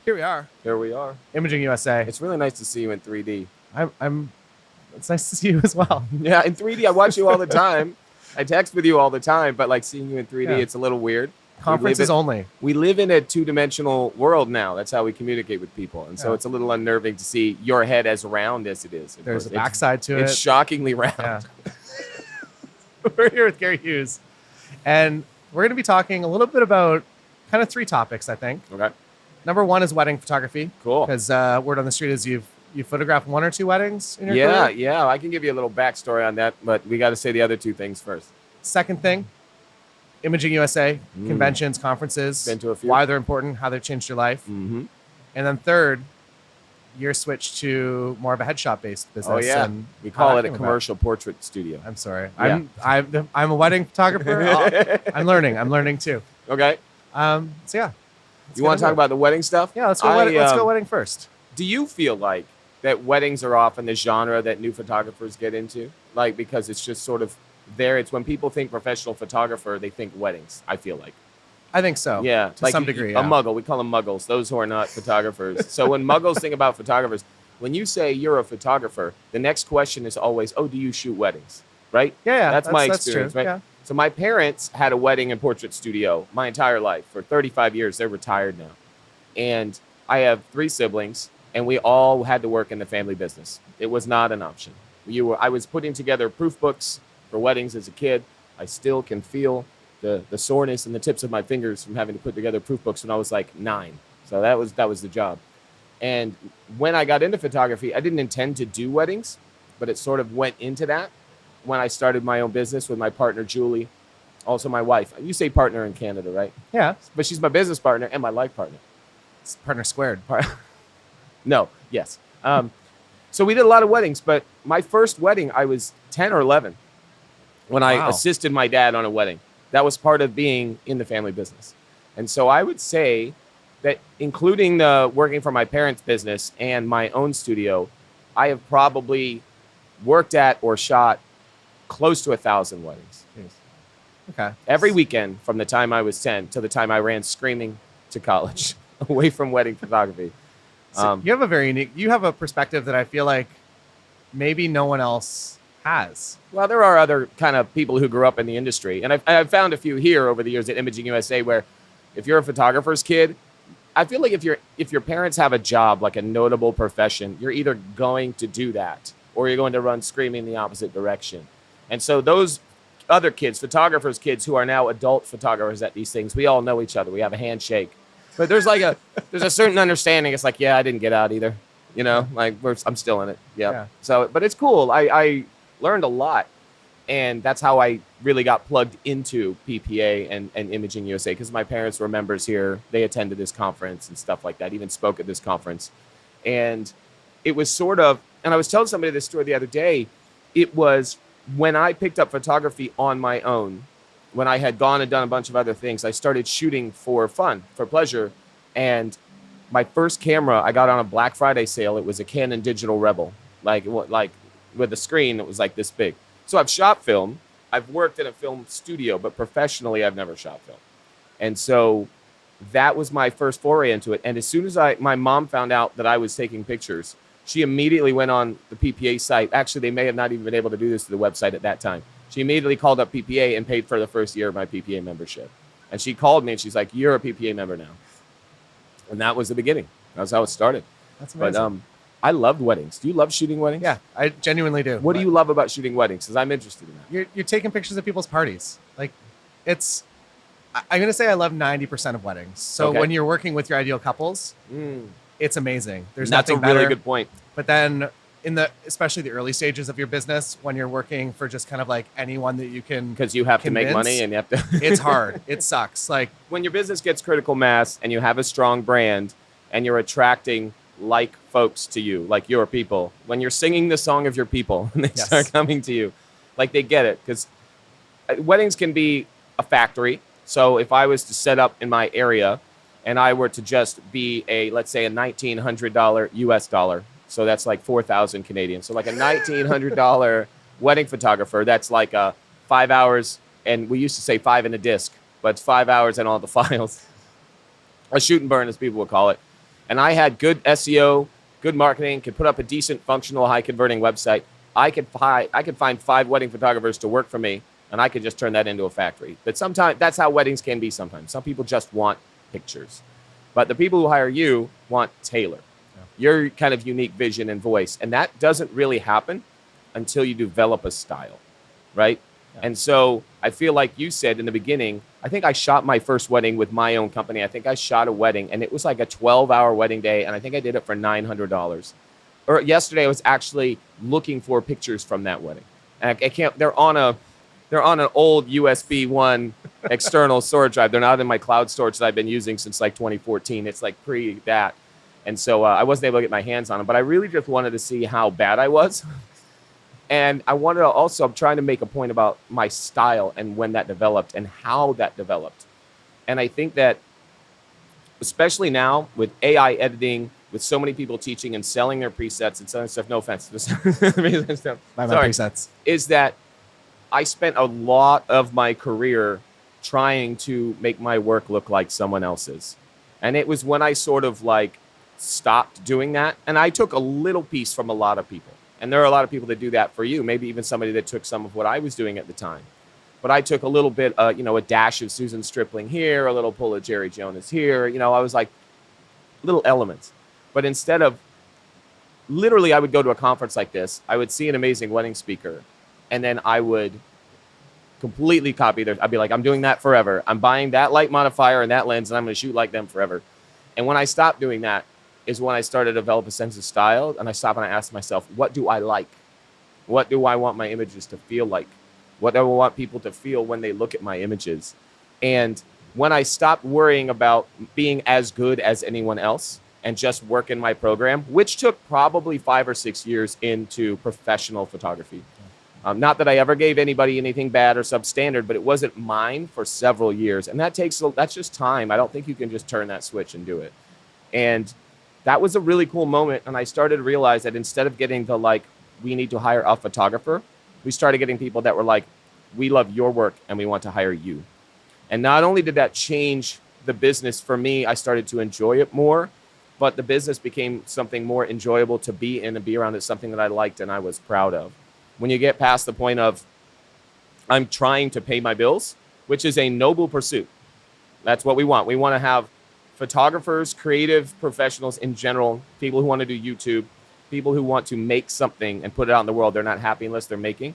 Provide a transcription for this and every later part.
Here we are, Here we are. Imaging USA. It's really nice to see you in 3D. I'm. It's nice to see you as well. Yeah, in 3D, I watch you all the time. I text with you all the time, but like seeing you in 3D, Yeah. it's a little weird. Conferences only. We live in a two-dimensional world now. That's how we communicate with people. And so Yeah. it's a little unnerving to see your head as round as it is. There's a backside to It's it. shockingly round. Yeah. We're here with Gary Hughes, and we're going to be talking a little bit about kind of three topics, I think. Okay. Number one is wedding photography. Cool. Because word on the street is you photographed one or two weddings in your Yeah, career. yeah. I can give you a little backstory on that, but we got to say the other two things first. Second thing, Imaging USA, conventions, conferences, Been to a few. why they're important, how they've changed your life. Mm-hmm. And then third, your switch to more of a headshot-based business. Oh, yeah. And We how call that it a came about. commercial portrait studio. I'm sorry. Yeah. I'm a wedding photographer. I'm learning. I'm learning too. Okay. So yeah. You want to talk about the wedding stuff? Yeah, let's go. Let's go wedding first. Do you feel like that weddings are often the genre that new photographers get into? Like, because it's just sort of there. It's when people think professional photographer, they think weddings, I feel like. I think so. Yeah. To some degree. A muggle. We call them muggles, those who are not photographers. So when muggles think about photographers, when you say you're a photographer, the next question is always, oh, do you shoot weddings? Right? Yeah. That's my experience, true. right? Yeah. So my parents had a wedding and portrait studio my entire life. For 35 years, they're retired now. And I have 3 siblings, and we all had to work in the family business. It was not an option. I was putting together proof books for weddings as a kid. I still can feel the soreness in the tips of my fingers from having to put together proof books when I was like 9. So that was the job. And when I got into photography, I didn't intend to do weddings, but it sort of went into that when I started my own business with my partner, Julie, also my wife. You say partner in Canada, right? Yeah. But she's my business partner and my life partner. It's partner squared. No, yes. So we did a lot of weddings, but my first wedding, I was 10 or 11 when I assisted my dad on a wedding. That was part of being in the family business. And so I would say that including working for my parents' business and my own studio, I have probably worked at or shot close to 1,000 weddings. Okay. Every weekend from the time I was 10 to the time I ran screaming to college away from wedding photography. So you have a perspective that I feel like maybe no one else has. Well, there are other kind of people who grew up in the industry. And I've found a few here over the years at Imaging USA where if you're a photographer's kid, I feel like if your parents have a job, like a notable profession, you're either going to do that or you're going to run screaming the opposite direction. And so those other kids, photographers' kids who are now adult photographers at these things, we all know each other. We have a handshake. But there's a certain understanding. It's like, yeah, I didn't get out either. You know, like I'm still in it. Yep. Yeah. So, but it's cool. I learned a lot. And that's how I really got plugged into PPA and Imaging USA, because my parents were members here. They attended this conference and stuff like that, even spoke at this conference. And it was sort of, and I was telling somebody this story the other day, it was when I picked up photography on my own, when I had gone and done a bunch of other things, I started shooting for fun, for pleasure. And my first camera, I got on a Black Friday sale. It was a Canon Digital Rebel, like with a screen that was like this big. So I've shot film. I've worked in a film studio, but professionally, I've never shot film. And so that was my first foray into it. And as soon as my mom found out that I was taking pictures, she immediately went on the PPA site. Actually, they may have not even been able to do this to the website at that time. She immediately called up PPA and paid for the first year of my PPA membership. And she called me and she's like, "You're a PPA member now." And that was the beginning. That's how it started. That's amazing. But I loved weddings. Do you love shooting weddings? Yeah, I genuinely do. What do you love about shooting weddings? Because I'm interested in that. You're taking pictures of people's parties. Like, I'm going to say I love 90% of weddings. So when you're working with your ideal couples, it's amazing. There's nothing better. That's a really good point. But then especially the early stages of your business, when you're working for just kind of like anyone that you can, because you have to make money and you have to. It's hard. It sucks. Like when your business gets critical mass and you have a strong brand and you're attracting like folks to you, like your people, when you're singing the song of your people and they start coming to you, like they get it. Because weddings can be a factory. So if I was to set up in my area and I were to just be let's say a $1,900 US dollar. So that's like 4,000 Canadian. So like a $1,900 wedding photographer, that's like 5 hours. And we used to say 5 in a disc, but it's 5 hours and all the files. A shoot and burn, as people would call it. and I had good SEO, good marketing, could put up a decent, functional, high converting website, I could find 5 wedding photographers to work for me, and I could just turn that into a factory. But sometimes that's how weddings can be sometimes. Some people just want pictures. But the people who hire you want Taylor, your kind of unique vision and voice. And that doesn't really happen until you develop a style, right? Yeah. And so I feel like you said in the beginning, I think I shot my first wedding with my own company. I think I shot a wedding, and it was like a 12-hour wedding day, and I think I did it for $900. Or yesterday, I was actually looking for pictures from that wedding. And I can't, they're on an old USB 1 external storage drive. They're not in my cloud storage that I've been using since like 2014. It's like pre that. And so I wasn't able to get my hands on them, but I really just wanted to see how bad I was. And I wanted to also, I'm trying to make a point about my style and when that developed and how that developed. And I think that, especially now with AI editing, with so many people teaching and selling their presets and selling stuff, no offense, My presets, is that I spent a lot of my career trying to make my work look like someone else's. And it was when I sort of like stopped doing that. And I took a little piece from a lot of people. And there are a lot of people that do that for you. Maybe even somebody that took some of what I was doing at the time. But I took a little bit, a dash of Susan Stripling here, a little pull of Jerry Jonas here. I was like little elements. But instead of, literally, I would go to a conference like this. I would see an amazing wedding speaker. And then I would completely copy their, I'd be like, I'm doing that forever. I'm buying that light modifier and that lens, and I'm going to shoot like them forever. And when I stopped doing that is when I started to develop a sense of style. And I stopped and I asked myself, what do I like? What do I want my images to feel like? What do I want people to feel when they look at my images? And when I stopped worrying about being as good as anyone else and just work in my program, which took probably 5 or 6 years into professional photography. Not that I ever gave anybody anything bad or substandard, but it wasn't mine for several years. And that's just time. I don't think you can just turn that switch and do it. And that was a really cool moment. And I started to realize that instead of getting the like, we need to hire a photographer, we started getting people that were like, we love your work and we want to hire you. And not only did that change the business for me, I started to enjoy it more, but the business became something more enjoyable to be in and be around. It's something that I liked and I was proud of. When you get past the point of, I'm trying to pay my bills, which is a noble pursuit. That's what we want. We want to have photographers, creative professionals in general, people who want to do YouTube, people who want to make something and put it out in the world. They're not happy unless they're making.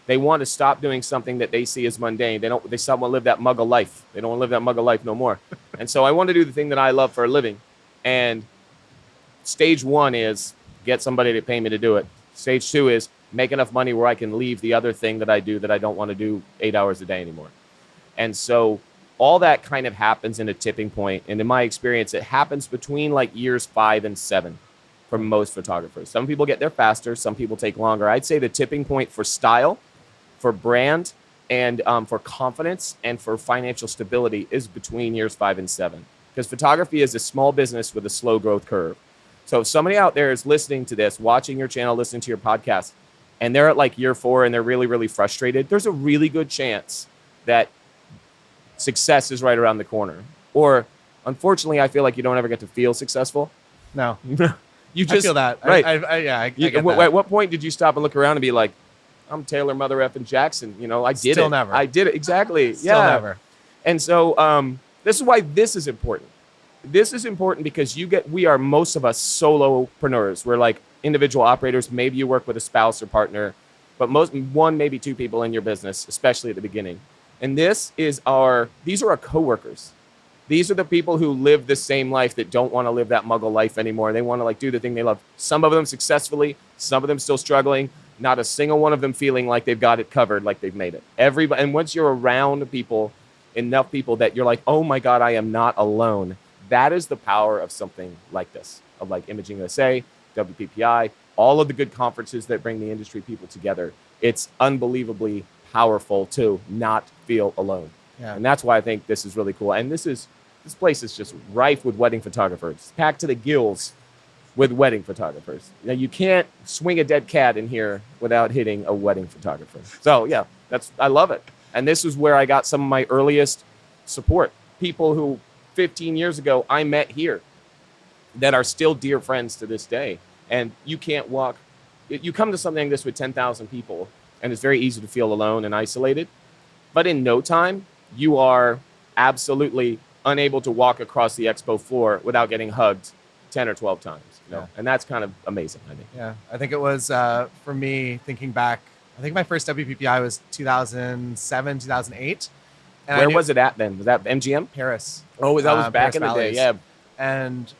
They want to stop doing something that they see as mundane. They stop want to live that muggle life. They don't want to live that muggle life no more. And so I want to do the thing that I love for a living. And stage 1 is get somebody to pay me to do it. Stage 2 is make enough money where I can leave the other thing that I do that I don't want to do 8 hours a day anymore. And so all that kind of happens in a tipping point. And in my experience, it happens between like years 5 and 7 for most photographers. Some people get there faster. Some people take longer. I'd say the tipping point for style, for brand, and for confidence and for financial stability is between years 5 and 7. Because photography is a small business with a slow growth curve. So if somebody out there is listening to this, watching your channel, listening to your podcast, and they're at like year 4 and they're really, really frustrated, there's a really good chance that success is right around the corner. Or unfortunately, I feel like you don't ever get to feel successful. No. You just I feel that. Right. I get that. At what point did you stop and look around and be like, I'm Taylor Mother effing Jackson. I did it. Still never. I did it. Exactly. Still never. And so this is why this is important. This is important because we are most of us solopreneurs. We're like individual operators. Maybe you work with a spouse or partner, but maybe 2 people in your business, especially at the beginning. And these are our coworkers. These are the people who live the same life that don't want to live that muggle life anymore. They want to like do the thing they love. Some of them successfully, some of them still struggling. Not a single one of them feeling like they've got it covered, like they've made it. Everybody, and once you're around enough people that you're like, oh my God, I am not alone. That is the power of something like this, of like Imaging USA, WPPI, all of the good conferences that bring the industry people together. It's unbelievably powerful to not feel alone. Yeah. And that's why I think this is really cool. And this place is just rife with wedding photographers, packed to the gills with wedding photographers. Now, you can't swing a dead cat in here without hitting a wedding photographer. So yeah, I love it. And this is where I got some of my earliest support. People who 15 years ago I met here. that are still dear friends to this day. And you can't walk. You come to something like this with 10,000 people, and it's very easy to feel alone and isolated. But in no time, you are absolutely unable to walk across the expo floor without getting hugged 10 or 12 times. And that's kind of amazing, I think. Yeah, I think it was, for me, thinking back, I think my first WPPI was 2007, 2008. And Where was it at then? Was that MGM? Paris. Oh, that was back Paris in the Valleys. day, yeah. And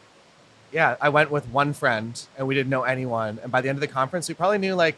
yeah, I went with one friend and we didn't know anyone. And by the end of the conference, we probably knew like,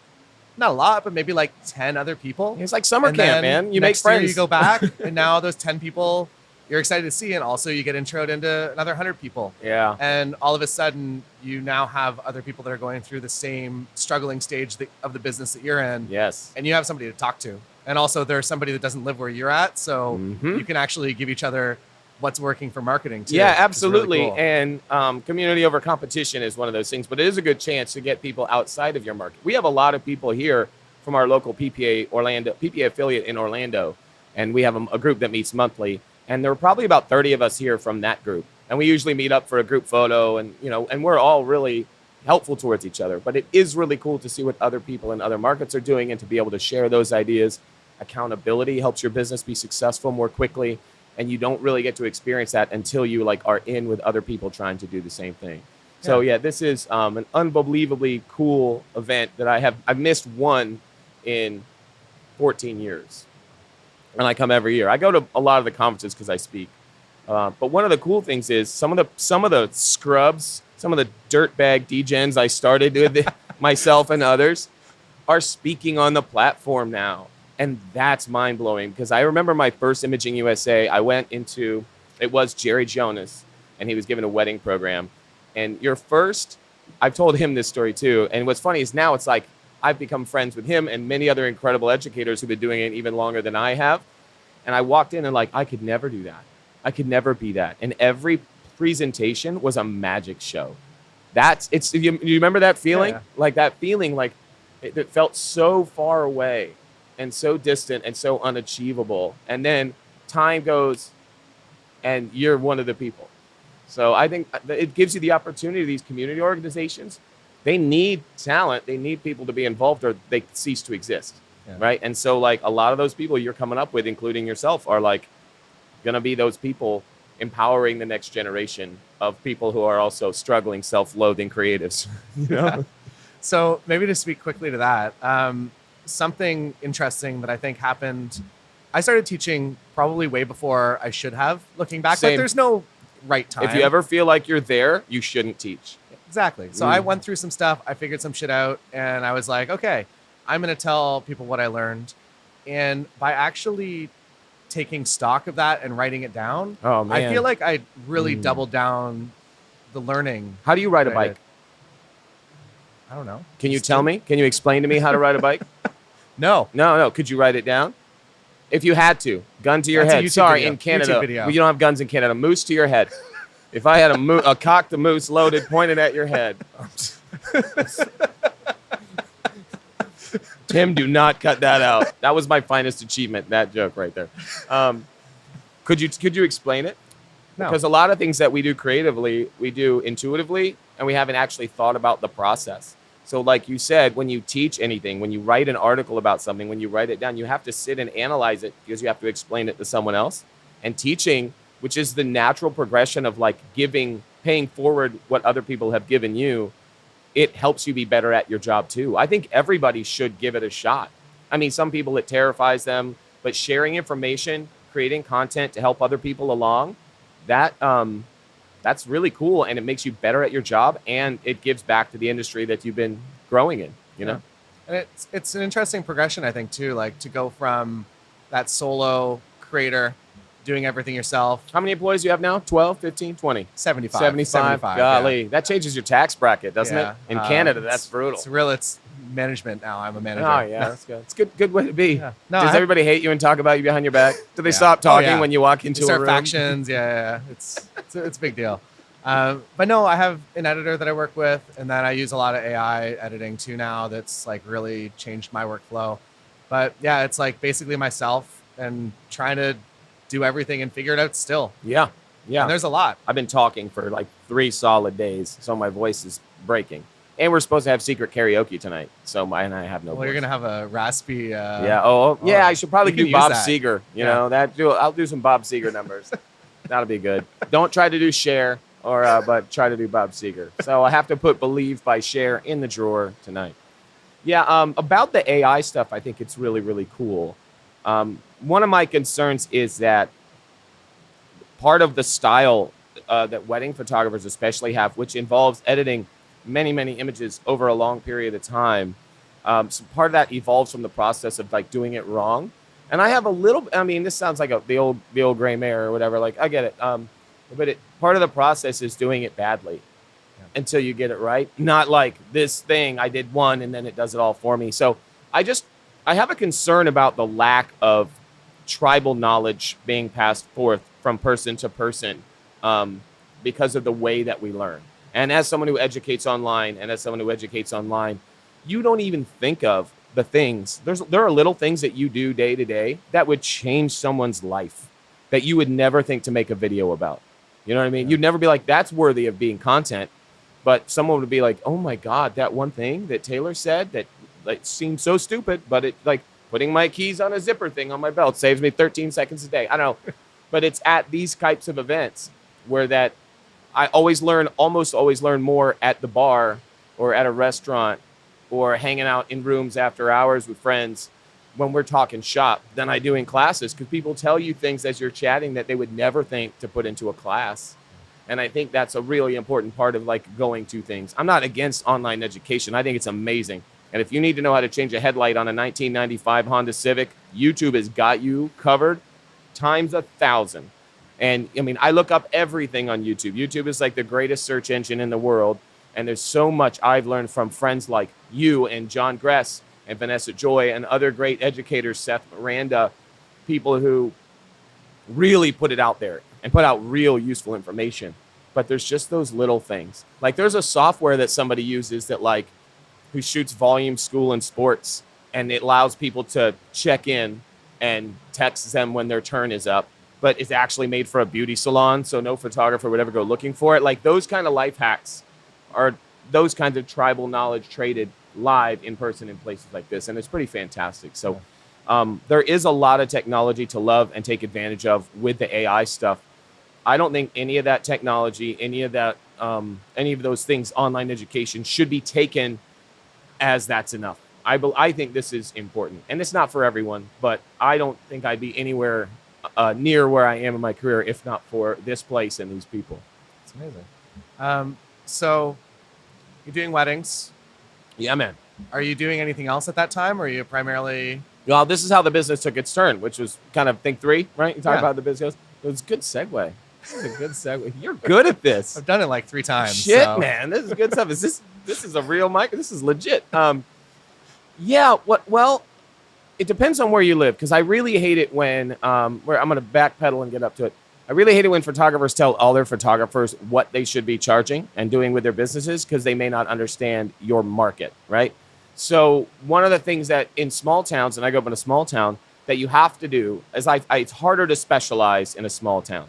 not a lot, but maybe like 10 other people. It's like summer And camp, then man. You make next year friends. you go back and now those 10 people you're excited to see. And also you get introed into another 100 people. Yeah. And all of a sudden you now have other people that are going through the same struggling stage of the business that you're in. Yes. And you have somebody to talk to. And also there's somebody that doesn't live where you're at. So you can actually give each other what's working for marketing too. Yeah, absolutely. Really cool. And community over competition is one of those things, but it is a good chance to get people outside of your market. We have a lot of people here from our local PPA affiliate in Orlando, and we have a group that meets monthly. And there are probably about 30 of us here from that group. And we usually meet up for a group photo and, and we're all really helpful towards each other. But it is really cool to see what other people in other markets are doing and to be able to share those ideas. Accountability helps your business be successful more quickly. And you don't really get to experience that until you are in with other people trying to do the same thing. So yeah, this is an unbelievably cool event that I've missed one in 14 years. And I come every year. I go to a lot of the conferences because I speak. But one of the cool things is some of the scrubs, some of the dirtbag degens I started with myself and others are speaking on the platform now. And that's mind blowing because I remember my first Imaging USA. I went into, it was Jerry Jonas, and he was given a wedding program. And I've told him this story too. And what's funny is now it's like, I've become friends with him and many other incredible educators who've been doing it even longer than I have. And I walked in and I could never do that. I could never be that. And every presentation was a magic show. You remember that feeling? Yeah. Like that feeling, it felt so far away and so distant and so unachievable. And then time goes and you're one of the people. So I think it gives you the opportunity, these community organizations, they need talent. They need people to be involved or they cease to exist, right? And so a lot of those people you're coming up with, including yourself, are going to be those people empowering the next generation of people who are also struggling, self-loathing creatives. So maybe to speak quickly to that, something interesting that I think happened, I started teaching probably way before I should have, looking back. Same. But there's no right time. If you ever feel like you're there, you shouldn't teach. Exactly. So I went through some stuff. I figured some shit out. And I was like, okay, I'm going to tell people what I learned. And by actually taking stock of that and writing it down, oh, man. I feel like I really doubled down the learning. How do you ride a bike? I don't know. Can you tell me? Can you explain to me how to ride a bike? No. Could you write it down? If you had to, gun to your That's a head. YouTube Sorry, video. in Canada, YouTube video. you don't have guns in Canada. Moose to your head. If I had a cocked moose loaded, pointed at your head. Tim, do not cut that out. That was my finest achievement, that joke right there. Could you explain it? No. Because a lot of things that we do creatively, we do intuitively, and we haven't actually thought about the process. So like you said, when you teach anything, when you write an article about something, when you write it down, you have to sit and analyze it because you have to explain it to someone else. And teaching, which is the natural progression of paying forward what other people have given you, it helps you be better at your job too. I think everybody should give it a shot. I mean, some people it terrifies them, but sharing information, creating content to help other people along, that's really cool, and it makes you better at your job, and it gives back to the industry that you've been growing in, you know? And it's an interesting progression, I think, too, to go from that solo creator doing everything yourself. How many employees do you have now? 12, 15, 20? 75. 75. Golly, that changes your tax bracket, doesn't it? In Canada, that's brutal. It's management now. I'm a manager. Oh, yeah, that's good. It's good way to be. Yeah. No, Does everybody hate you and talk about you behind your back? Do they stop talking when you walk into a room? Factions. Yeah. It's a big deal. But no, I have an editor that I work with, and then I use a lot of AI editing too now. That's really changed my workflow. But yeah, it's basically myself and trying to do everything and figure it out still. Yeah. Yeah. And there's a lot. I've been talking for like 3 solid days, so my voice is breaking. And we're supposed to have secret karaoke tonight, so I have no. Well, voice. You're gonna have a raspy. Yeah. Yeah. I should probably you can do use Bob that. Seger. Yeah. I'll do some Bob Seger numbers. That'll be good. Don't try to do Cher, but try to do Bob Seger. So I have to put "Believe" by Cher in the drawer tonight. Yeah. About the AI stuff, I think it's really, really cool. One of my concerns is that part of the style that wedding photographers especially have, which involves editing many, many images over a long period of time. So part of that evolves from the process of like doing it wrong. And I have a little, I mean, this sounds like the old gray mare or whatever. Like I get it. But part of the process is doing it badly until you get it right. Not like this thing, I did one and then it does it all for me. So I have a concern about the lack of tribal knowledge being passed forth from person to person because of the way that we learn. And as someone who educates online, you don't even think of the things. There are little things that you do day to day that would change someone's life that you would never think to make a video about. You know what I mean? Yeah. You'd never be like, that's worthy of being content. But someone would be like, oh my God, that one thing that Taylor said that like seemed so stupid, but it like putting my keys on a zipper thing on my belt saves me 13 seconds a day. I don't know. But it's at these types of events where that I almost always learn more at the bar or at a restaurant or hanging out in rooms after hours with friends when we're talking shop than I do in classes, because people tell you things as you're chatting that they would never think to put into a class. And I think that's a really important part of like going to things. I'm not against online education. I think it's amazing. And if you need to know how to change a headlight on a 1995 Honda Civic, YouTube has got you covered times 1,000. And I mean, I look up everything on YouTube. YouTube is like the greatest search engine in the world. And there's so much I've learned from friends like you and John Gress and Vanessa Joy and other great educators, Seth Miranda, people who really put it out there and put out real useful information. But there's just those little things. Like there's a software that somebody uses that like who shoots volume school and sports, and it allows people to check in and text them when their turn is up. But it's actually made for a beauty salon, so no photographer would ever go looking for it. Like those kind of life hacks are those kinds of tribal knowledge traded live in person in places like this, and it's pretty fantastic. So there is a lot of technology to love and take advantage of with the AI stuff. I don't think any of that technology, any of those things, online education should be taken as that's enough. I think this is important, and it's not for everyone, but I don't think I'd be anywhere near where I am in my career if not for this place and these people. It's amazing. So you're doing weddings. Yeah, man. Are you doing anything else at that time, or are you primarily? Well, this is how the business took its turn, which was kind of think three, right? You talk about the business. It was a good segue. This is a good segue. You're good at this. I've done it like 3 times. Shit, so. man. This is good stuff. This is a real mic? This is legit. Yeah. Well, it depends on where you live, because I really hate it when where I'm going to backpedal and get up to it. I really hate it when photographers tell all their photographers what they should be charging and doing with their businesses, because they may not understand your market, right? So one of the things that in small towns, and I grew up in a small town, that you have to do is it's harder to specialize in a small town.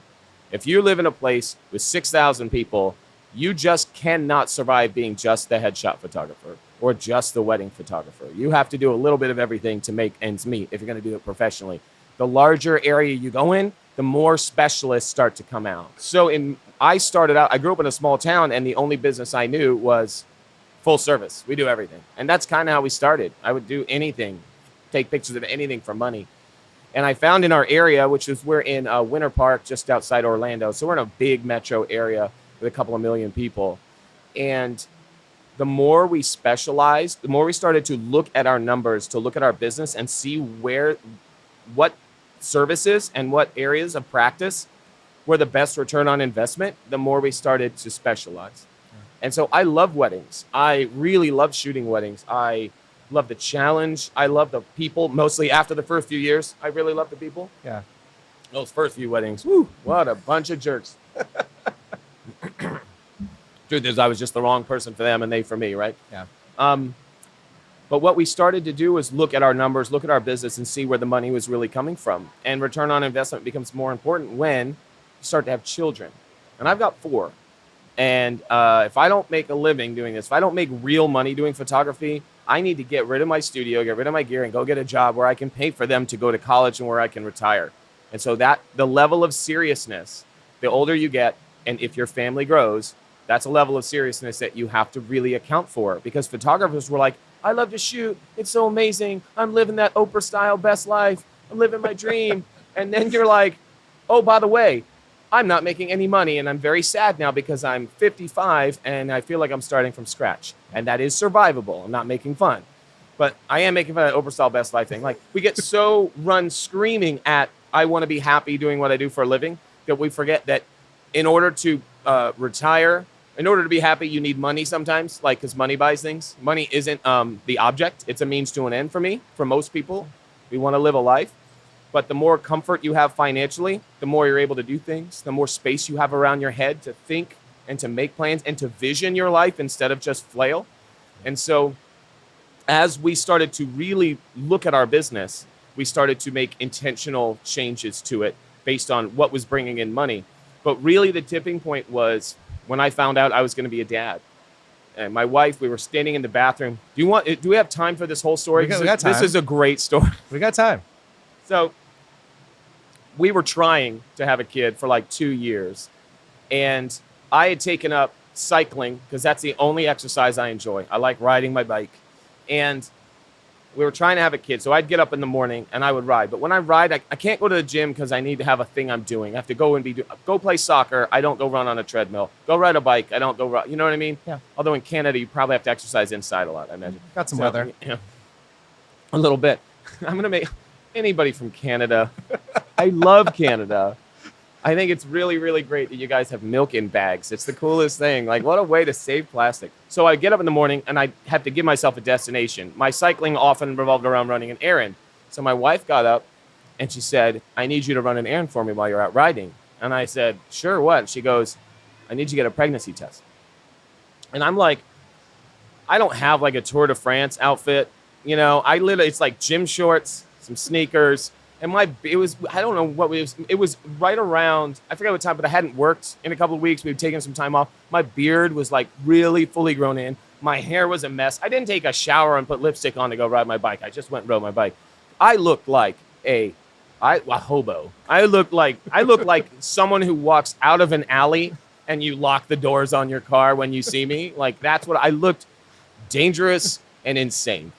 If you live in a place with 6,000 people, you just cannot survive being just the headshot photographer or just the wedding photographer. You have to do a little bit of everything to make ends meet if you're going to do it professionally. The larger area you go in, the more specialists start to come out. So I grew up in a small town, and the only business I knew was full service. We do everything. And that's kind of how we started. I would do anything, take pictures of anything for money. And I found in our area, which is we're in Winter Park, just outside Orlando. So we're in a big metro area with a couple of million people. And the more we specialized, the more we started to look at our numbers, to look at our business and see what services and what areas of practice were the best return on investment, the more we started to specialize. And so I love weddings. I really love shooting weddings. I love the challenge. I love the people, mostly after the first few years. I really love the people. Yeah. Those first few weddings, woo, what a bunch of jerks. Truth is, I was just the wrong person for them and they for me, right? Yeah. But what we started to do is look at our numbers, look at our business, and see where the money was really coming from. And return on investment becomes more important when you start to have children. And I've got 4. And if I don't make a living doing this, if I don't make real money doing photography, I need to get rid of my studio, get rid of my gear, and go get a job where I can pay for them to go to college and where I can retire. And so that the level of seriousness, the older you get, and if your family grows, that's a level of seriousness that you have to really account for. Because photographers were like, I love to shoot. It's so amazing. I'm living that Oprah style best life. I'm living my dream. And then you're like, oh, by the way, I'm not making any money, and I'm very sad now because I'm 55 and I feel like I'm starting from scratch. And that is survivable. I'm not making fun. But I am making fun of the Oprah style best life thing. Like, we get so run screaming at, I want to be happy doing what I do for a living, that we forget that in order to retire, in order to be happy, you need money sometimes, like, because money buys things. Money isn't the object. It's a means to an end for me, for most people. We want to live a life. But the more comfort you have financially, the more you're able to do things, the more space you have around your head to think and to make plans and to vision your life instead of just flail. And so as we started to really look at our business, we started to make intentional changes to it based on what was bringing in money. But really the tipping point was when I found out I was going to be a dad. And my wife, we were standing in the bathroom. Do we have time for this whole story? We got time. This is a great story. We got time. So we were trying to have a kid for like 2 years. And I had taken up cycling because that's the only exercise I enjoy. I like riding my bike. And we were trying to have a kid. So I'd get up in the morning and I would ride. But when I ride, I can't go to the gym because I need to have a thing I'm doing. I have to go and go play soccer. I don't go run on a treadmill. Go ride a bike. I don't go run. You know what I mean? Yeah. Although in Canada, you probably have to exercise inside a lot, I imagine. Got some weather. Yeah, a little bit. I'm going to make anybody from Canada. I love Canada. I think it's really, really great that you guys have milk in bags. It's the coolest thing. Like, what a way to save plastic. So I get up in the morning and I have to give myself a destination. My cycling often revolved around running an errand. So my wife got up and she said, I need you to run an errand for me while you're out riding. And I said, sure, what? She goes, I need you to get a pregnancy test. And I'm like, I don't have like a Tour de France outfit. You know, it's like gym shorts, some sneakers. And I don't know what it was right around, I forget what time, but I hadn't worked in a couple of weeks. We'd taken some time off. My beard was like really fully grown in. My hair was a mess. I didn't take a shower and put lipstick on to go ride my bike. I just went and rode my bike. I looked like a hobo. I looked like someone who walks out of an alley and you lock the doors on your car when you see me. Like, that's what I looked, dangerous and insane.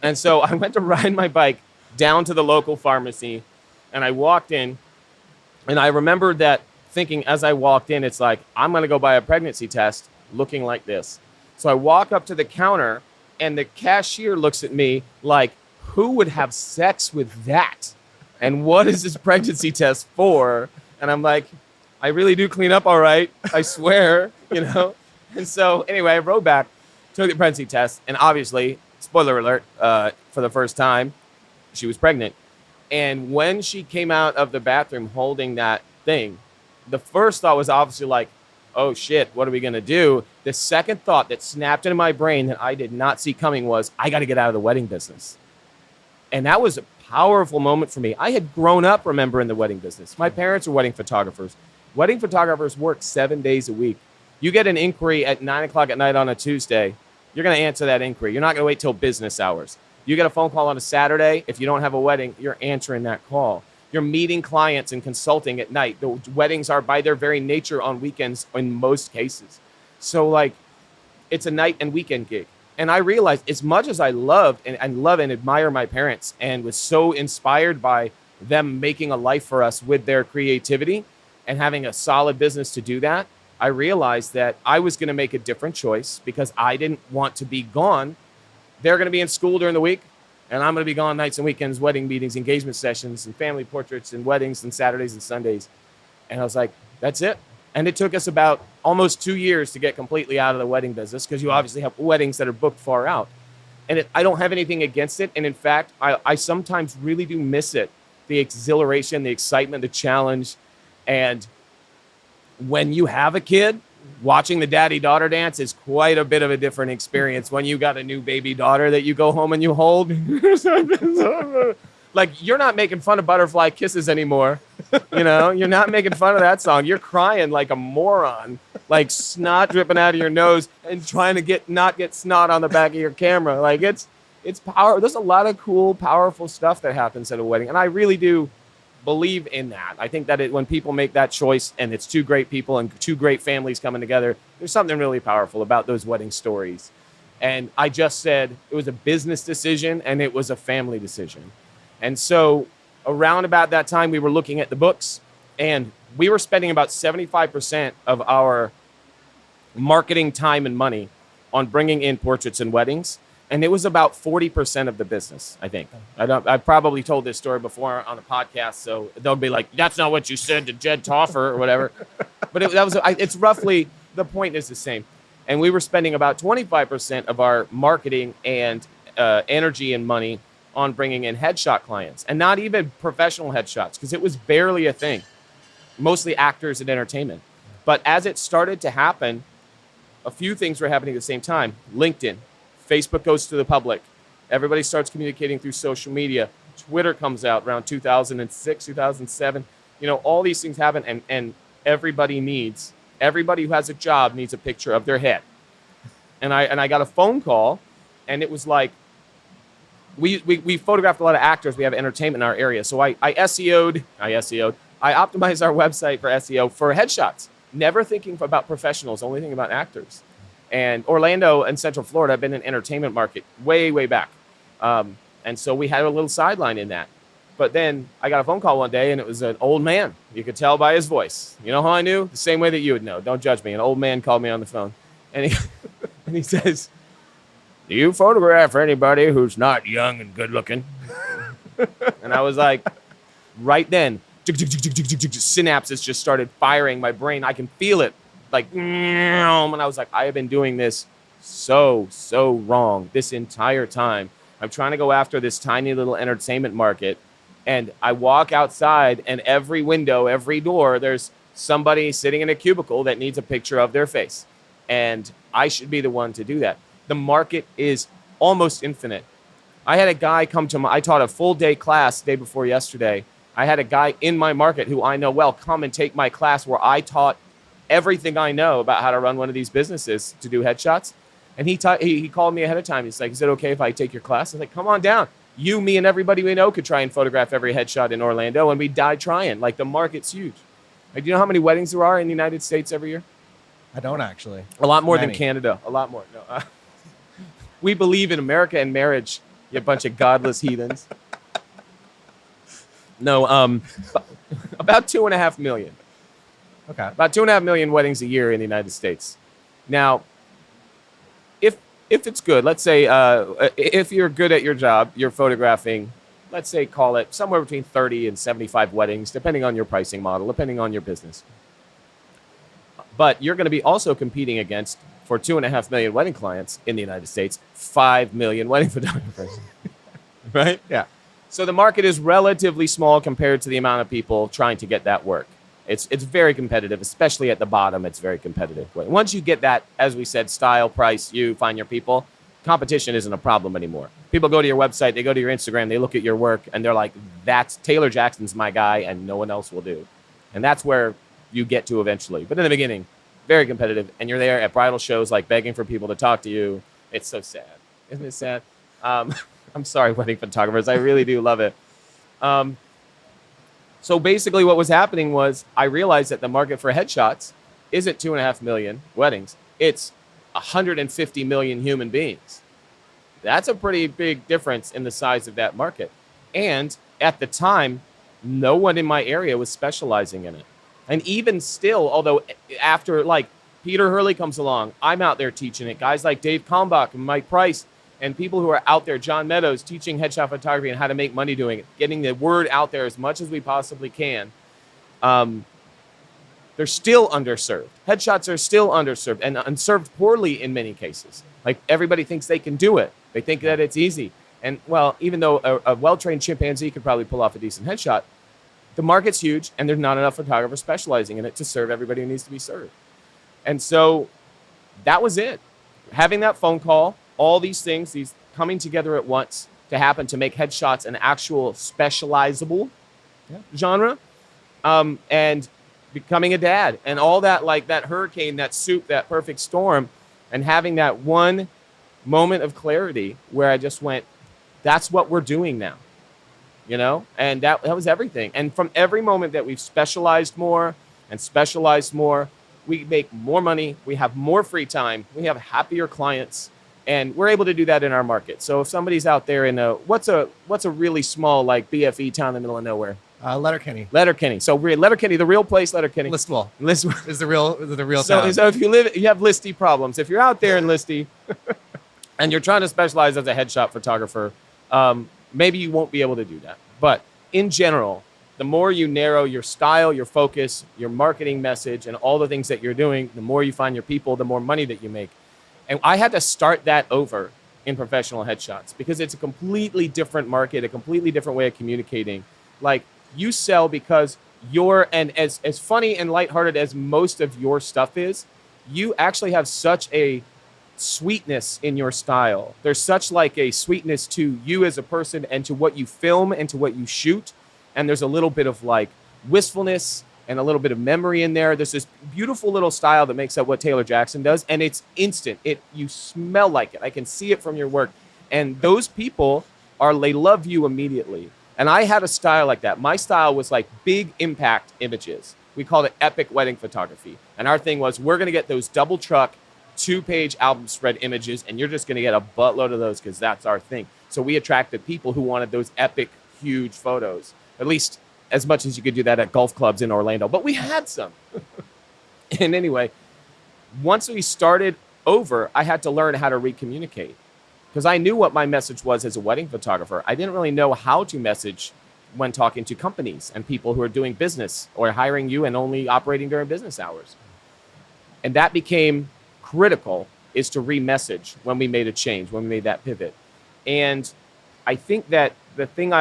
And so I went to ride my bike down to the local pharmacy, and I walked in, and I remembered that thinking as I walked in, it's like, I'm going to go buy a pregnancy test looking like this. So I walk up to the counter, and the cashier looks at me like, who would have sex with that? And what is this pregnancy test for? And I'm like, I really do clean up all right. I swear, you know? And so anyway, I rode back, took the pregnancy test, and obviously, spoiler alert, for the first time, she was pregnant. And when she came out of the bathroom holding that thing, the first thought was obviously like, oh shit, what are we going to do? The second thought that snapped into my brain that I did not see coming was, I got to get out of the wedding business. And that was a powerful moment for me. I had grown up, remember, in the wedding business. My parents were wedding photographers. Wedding photographers work 7 days a week. You get an inquiry at 9 o'clock at night on a Tuesday, you're going to answer that inquiry. You're not going to wait till business hours. You get a phone call on a Saturday. If you don't have a wedding, you're answering that call. You're meeting clients and consulting at night. The weddings are by their very nature on weekends in most cases. So like, it's a night and weekend gig. And I realized as much as I love and admire my parents and was so inspired by them making a life for us with their creativity and having a solid business to do that, I realized that I was going to make a different choice because I didn't want to be gone. They're going to be in school during the week, and I'm going to be gone nights and weekends, wedding meetings, engagement sessions, and family portraits, and weddings, and Saturdays and Sundays. And I was like, that's it. And it took us about almost 2 years to get completely out of the wedding business because you obviously have weddings that are booked far out. And I don't have anything against it. And in fact, I sometimes really do miss it, the exhilaration, the excitement, the challenge. And when you have a kid, watching the daddy-daughter dance is quite a bit of a different experience when you got a new baby daughter that you go home and you hold. Like, you're not making fun of Butterfly Kisses anymore. You're not making fun of that song. You're crying like a moron, like snot dripping out of your nose and trying to not get snot on the back of your camera. Like, it's power. There's a lot of cool, powerful stuff that happens at a wedding. And I really do believe in that. I think that when people make that choice and it's two great people and two great families coming together, there's something really powerful about those wedding stories. And I just said it was a business decision and it was a family decision. And so around about that time, we were looking at the books, and we were spending about 75% of our marketing time and money on bringing in portraits and weddings. And it was about 40% of the business, I think. I probably told this story before on a podcast, so they'll be like, that's not what you said to Jed Toffer or whatever. But it's roughly, the point is the same. And we were spending about 25% of our marketing and energy and money on bringing in headshot clients, and not even professional headshots, because it was barely a thing, mostly actors and entertainment. But as it started to happen, a few things were happening at the same time. LinkedIn, Facebook goes to the public. Everybody starts communicating through social media. Twitter comes out around 2006, 2007. All these things happen, and everybody who has a job needs a picture of their head. And I got a phone call, and it was like, we photographed a lot of actors. We have entertainment in our area. So I SEO'd. I optimized our website for SEO for headshots, never thinking about professionals, only thinking about actors. And Orlando and Central Florida have been an entertainment market way, way back. And so we had a little sideline in that. But then I got a phone call one day, and it was an old man. You could tell by his voice. You know how I knew? The same way that you would know. Don't judge me. An old man called me on the phone. And he says, do you photograph anybody who's not young and good looking? And I was like, right then, synapses just started firing my brain. I can feel it. Like, and I was like, I have been doing this so wrong this entire time. I'm trying to go after this tiny little entertainment market. And I walk outside, and every window, every door, there's somebody sitting in a cubicle that needs a picture of their face. And I should be the one to do that. The market is almost infinite. I had a guy I taught a full day class day before yesterday. I had a guy in my market who I know well come and take my class where I taught everything I know about how to run one of these businesses to do headshots. And he called me ahead of time. He's like, is it okay if I take your class? I was like, come on down. You, me, and everybody we know could try and photograph every headshot in Orlando, and we die trying. Like, the market's huge. Like, do you know how many weddings there are in the United States every year? I don't actually. A lot more than Canada. A lot more. No. We believe in America and marriage, you bunch of godless heathens. No, about 2.5 million. Okay. About 2.5 million weddings a year in the United States. Now, if it's good, let's say if you're good at your job, you're photographing, let's say, call it somewhere between 30 and 75 weddings, depending on your pricing model, depending on your business. But you're going to be also competing against, for 2.5 million wedding clients in the United States, 5 million wedding photographers. Right? Yeah. So the market is relatively small compared to the amount of people trying to get that work. It's very competitive, especially at the bottom. It's very competitive. Once you get that, as we said, style, price, you find your people, competition isn't a problem anymore. People go to your website, they go to your Instagram, they look at your work, and they're like, that's Taylor Jackson's my guy, and no one else will do. And that's where you get to eventually. But in the beginning, very competitive, and you're there at bridal shows, like begging for people to talk to you. It's so sad. Isn't it sad? I'm sorry, wedding photographers. I really do love it. So basically what was happening was I realized that the market for headshots isn't 2.5 million weddings. It's 150 million human beings. That's a pretty big difference in the size of that market. And at the time, no one in my area was specializing in it. And even still, although after, like, Peter Hurley comes along, I'm out there teaching it. Guys like Dave Kalmbach and Mike Price and people who are out there, John Meadows, teaching headshot photography and how to make money doing it, getting the word out there as much as we possibly can. They're still underserved. Headshots are still underserved and served poorly in many cases. Like, everybody thinks they can do it. They think that it's easy. And, well, even though a well-trained chimpanzee could probably pull off a decent headshot, the market's huge, and there's not enough photographers specializing in it to serve everybody who needs to be served. And so that was it. Having that phone call, all these things, these coming together at once to happen to make headshots an actual specializable Yeah. genre. And becoming a dad and all that, like that hurricane, that soup, that perfect storm, and having that one moment of clarity where I just went, that's what we're doing now, you know? And that was everything. And from every moment that we've specialized more and specialized more, we make more money, we have more free time, we have happier clients, and we're able to do that in our market. So if somebody's out there in what's a really small like BFE town in the middle of nowhere? Letterkenny. Letterkenny. So Letterkenny, the real place, Letterkenny. Listwell Listwell is the real so, town. so if you have listy problems, if you're out there in listy and you're trying to specialize as a headshot photographer, maybe you won't be able to do that. But in general, the more you narrow your style, your focus, your marketing message, and all the things that you're doing, the more you find your people, the more money that you make. And I had to start that over in professional headshots because it's a completely different market, a completely different way of communicating. Like, you sell because and as funny and lighthearted as most of your stuff is, you actually have such a sweetness in your style. There's such like a sweetness to you as a person and to what you film and to what you shoot. And there's a little bit of like wistfulness and a little bit of memory in there. There's this beautiful little style that makes up what Taylor Jackson does. And it's instant. You smell like it. I can see it from your work. And those people they love you immediately. And I had a style like that. My style was like big impact images. We called it epic wedding photography. And our thing was, we're going to get those double truck 2-page album spread images, and you're just going to get a buttload of those because that's our thing. So we attracted people who wanted those epic, huge photos, at least as much as you could do that at golf clubs in Orlando. But we had some. And anyway, once we started over, I had to learn how to recommunicate. Because I knew what my message was as a wedding photographer. I didn't really know how to message when talking to companies and people who are doing business or hiring you and only operating during business hours. And that became critical, is to re-message when we made a change, when we made that pivot. And I think that the thing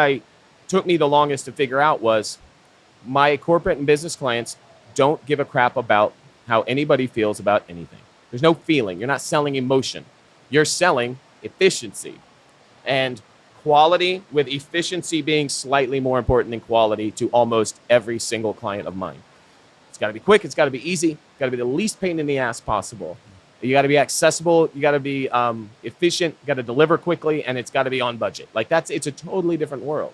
took me the longest to figure out was my corporate and business clients don't give a crap about how anybody feels about anything. There's no feeling. You're not selling emotion. You're selling efficiency, and quality, with efficiency being slightly more important than quality to almost every single client of mine. It's got to be quick. It's got to be easy. It's got to be the least pain in the ass possible. You got to be accessible. You got to be efficient. You got to deliver quickly, and it's got to be on budget. Like it's a totally different world.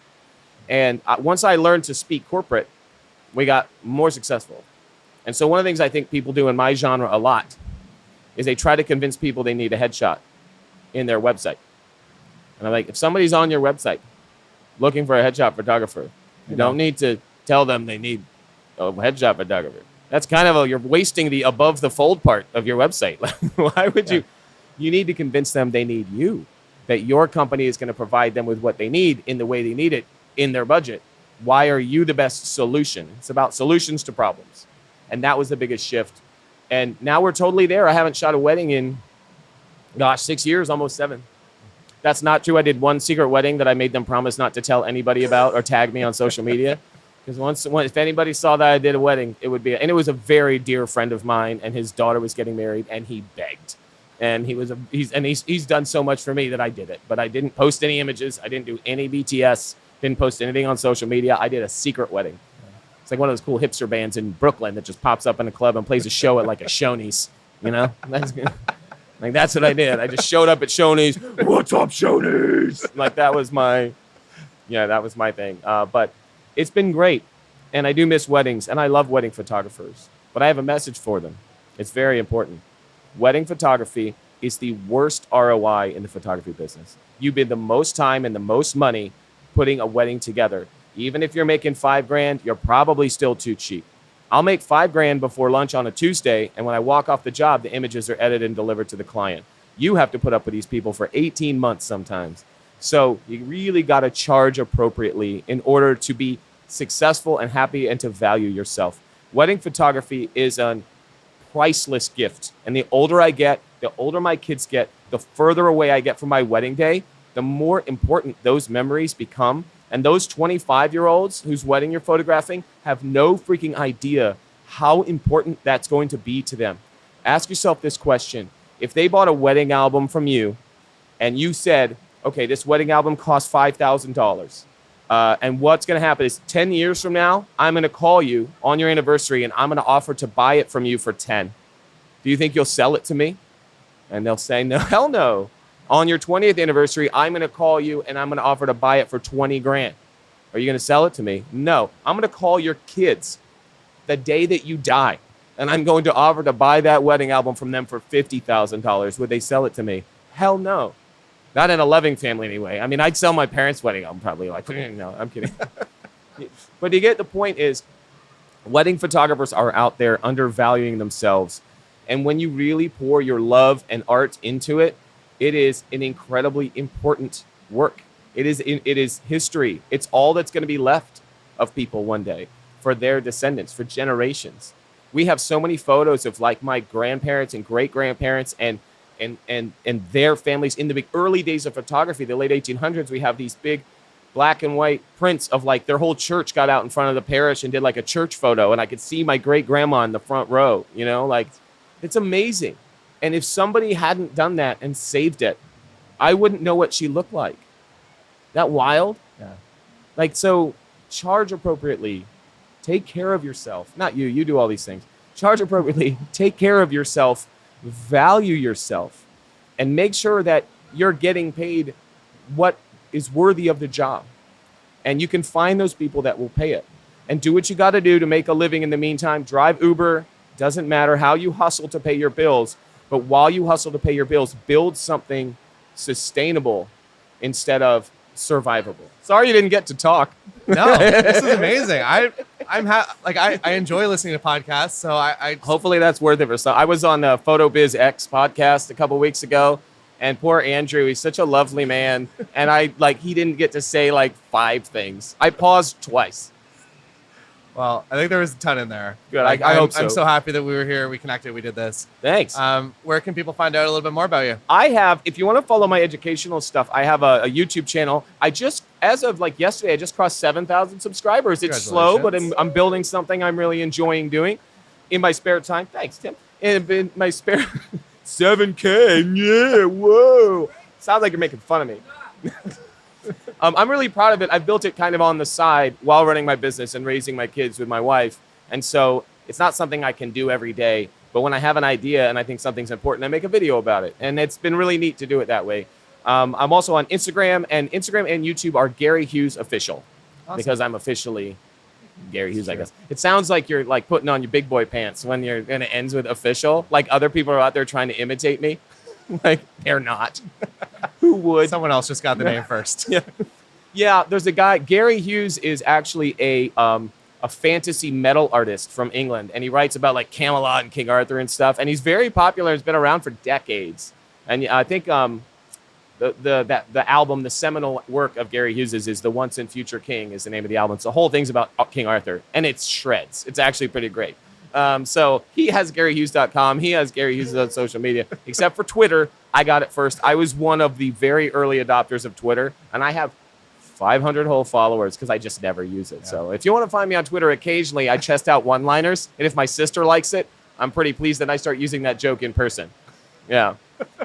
And once I learned to speak corporate, we got more successful. And so one of the things I think people do in my genre a lot is they try to convince people they need a headshot in their website. And I'm like, if somebody's on your website looking for a headshot photographer, you don't need to tell them they need a headshot photographer. That's kind of you're wasting the above the fold part of your website. Why would you need to convince them they need you, that your company is going to provide them with what they need in the way they need it in their budget. Why are you the best solution? It's about solutions to problems. And that was the biggest shift. And now we're totally there. I haven't shot a wedding in 6 years, almost 7. That's not true. I did one secret wedding that I made them promise not to tell anybody about or tag me on social media. Because if anybody saw that I did a wedding, it would be, and it was a very dear friend of mine, and his daughter was getting married, and he begged, and he's done so much for me that I did it. But I didn't post any images. I didn't do any BTS. Didn't post anything on social media. I did a secret wedding. It's like one of those cool hipster bands in Brooklyn that just pops up in a club and plays a show at like a Shoney's. You know, that's what I did. I just showed up at Shoney's. What's up, Shoney's? Like that was my thing. But it's been great, and I do miss weddings, and I love wedding photographers. But I have a message for them. It's very important. Wedding photography is the worst ROI in the photography business. You bid the most time and the most money putting a wedding together. Even if you're making $5,000, you're probably still too cheap. I'll make $5,000 before lunch on a Tuesday, and when I walk off the job, the images are edited and delivered to the client. You have to put up with these people for 18 months sometimes. So you really got to charge appropriately in order to be successful and happy and to value yourself. Wedding photography is a priceless gift. And the older I get, the older my kids get, the further away I get from my wedding day, the more important those memories become. And those 25-year-olds whose wedding you're photographing have no freaking idea how important that's going to be to them. Ask yourself this question. If they bought a wedding album from you and you said, okay, this wedding album costs $5,000. And what's going to happen is 10 years from now, I'm going to call you on your anniversary and I'm going to offer to buy it from you for 10. Do you think you'll sell it to me? And they'll say, no, hell no. On your 20th anniversary, I'm going to call you and I'm going to offer to buy it for 20 grand. Are you going to sell it to me? No. I'm going to call your kids the day that you die. And I'm going to offer to buy that wedding album from them for $50,000. Would they sell it to me? Hell no. Not in a loving family anyway. I mean, I'd sell my parents' wedding album probably. Like, no, I'm kidding. But you get the point is, wedding photographers are out there undervaluing themselves. And when you really pour your love and art into it, it is an incredibly important work. It is history. It's all that's going to be left of people one day for their descendants, for generations. We have so many photos of like my grandparents and great grandparents and their families in the big early days of photography, the late 1800s. We have these big black and white prints of like their whole church got out in front of the parish and did like a church photo. And I could see my great grandma in the front row, you know, like it's amazing. And if somebody hadn't done that and saved it, I wouldn't know what she looked like. That wild? Yeah. Like, so charge appropriately. Take care of yourself. Not you. You do all these things. Charge appropriately. Take care of yourself. Value yourself. And make sure that you're getting paid what is worthy of the job. And you can find those people that will pay it. And do what you got to do to make a living in the meantime. Drive Uber. Doesn't matter how you hustle to pay your bills. But while you hustle to pay your bills, build something sustainable instead of survivable. Sorry you didn't get to talk. No, this is amazing. I enjoy listening to podcasts, so I hopefully that's worth it for some. I was on the PhotoBiz X podcast a couple weeks ago, and poor Andrew, he's such a lovely man, and he didn't get to say like 5 things. I paused twice. Well, I think there was a ton in there. Good. I hope so. I'm so happy that we were here. We connected. We did this. Thanks. Where can people find out a little bit more about you? If you want to follow my educational stuff, I have a YouTube channel. As of like yesterday, I just crossed 7,000 subscribers. It's slow, but I'm building something I'm really enjoying doing in my spare time. Thanks, Tim. In my spare 7K. Yeah. Whoa. Sounds like you're making fun of me. I'm really proud of it. I built it kind of on the side while running my business and raising my kids with my wife. And so it's not something I can do every day. But when I have an idea and I think something's important, I make a video about it. And it's been really neat to do it that way. I'm also on Instagram and YouTube are Gary Hughes Official. Awesome. Because I'm officially Gary Hughes, I guess. It sounds like you're like putting on your big boy pants when it ends with official. Like other people are out there trying to imitate me. Like they're not. Who would? Someone else just got the name first. Yeah, there's a guy. Gary Hughes is actually a fantasy metal artist from England, and he writes about like Camelot and King Arthur and stuff. And he's very popular. He's been around for decades. And I think the album, the seminal work of Gary Hughes is The Once and Future King is the name of the album. So the whole thing's about King Arthur, and it's shreds. It's actually pretty great. So he has GaryHughes.com. He has Gary Hughes on social media, except for Twitter. I got it first. I was one of the very early adopters of Twitter, and I have 500 whole followers because I just never use it. Yeah. So if you want to find me on Twitter, occasionally I chest out one-liners, and if my sister likes it, I'm pretty pleased that I start using that joke in person. Yeah.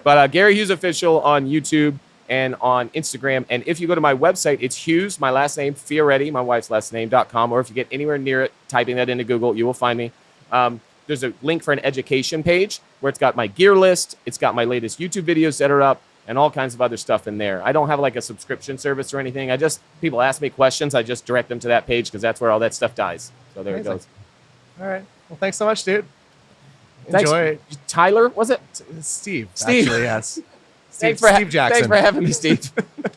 But Gary Hughes Official on YouTube and on Instagram. And if you go to my website, it's Hughes, my last name, Fioretti, my wife's last name.com. Or if you get anywhere near it, typing that into Google, you will find me. There's a link for an education page where it's got my gear list. It's got my latest YouTube videos that are up and all kinds of other stuff in there. I don't have like a subscription service or anything. People ask me questions. I just direct them to that page because that's where all that stuff dies. So there Amazing. It goes. All right. Well, thanks so much, dude. Thanks. Enjoy. Tyler, was it? Steve. Steve. Actually, yes. Steve Jackson. Thanks for having me, Steve.